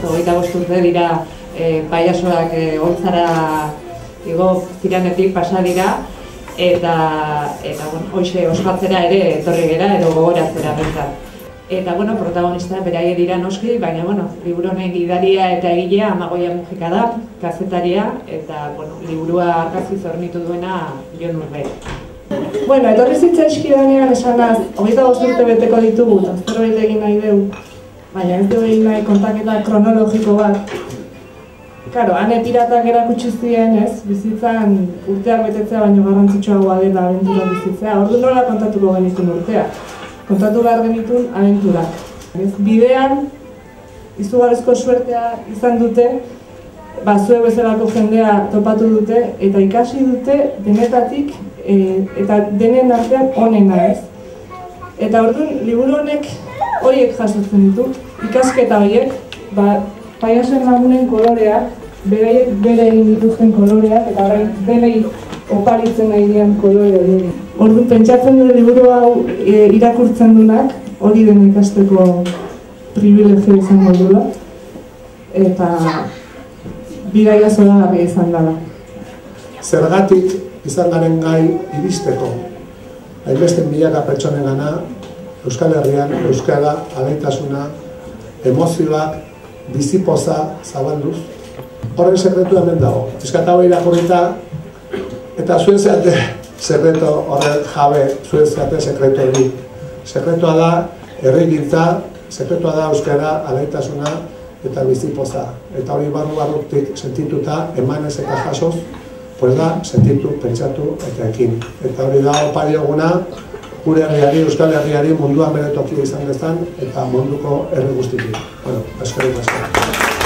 25 urte dira paiasoak holtzara igo ziranetik pasa dira, eta hoxe ospatzera ere etorri gera edo gogoratzera bentzat. Eta, protagonista beraie dira noski, baina, liburu honen gidaria eta egilea Amagoia Mujika da, kazetaria, eta, liburua argazkiz hornitu duena Jon Urbek. Etorri zitzaizkidanean esanaz, 25 urte beteko ditugu, eta zerbait egin nahi dugu, baina ez dugu egin nahi kontaketa kronologiko bat. Karo, hane piratak erakutsi zien, bizitzan urteak betetzea baino garrantzitsuagoa dela abentura bizitzea. Ordu nola kontatuko genitun urteak? Kontatu behar genitun abenturak. Bidean, izugarrizko suertea izan dute, zuek bezalako jendea topatu dute, eta ikasi dute denetatik, eta denen artean onena ez. Eta orduan, liburu honek horiek jasotzen ditu, ikasketa horiek, paiasen lagunen koloreak, beraiek bere egin dituzten koloreak, eta orain denei oparitzen nahi dian kolore hori. Orduan, pentsatzen dut liburu hau irakurtzen dunak, hori den ikasteko privilegio izango dula, eta bidaia zoragarria izan dela. Zergatik izan garen gai iristeko, hainbeste milaka pertsonengana, Euskal Herrian, euskara, alaitasuna, emozioak, bizipoza zabalduz. Horren sekretu hemen dago. Eskata hori irakurrita, eta zuen zeate sekretu horren jabe, zuen zeate sekretu hori. Sekretua da herrigintza, sekretua da euskara, alaitasuna eta bizipoza. Eta hori barru-barrutik sentituta, emanez eta jasoz, da sentitu, pentsatu eta ekin. Eta hori da opari eguna, gure herriari, Euskal Herriari munduan bere tokia izan dezan eta munduko herri guztitik. Eskerrik asko.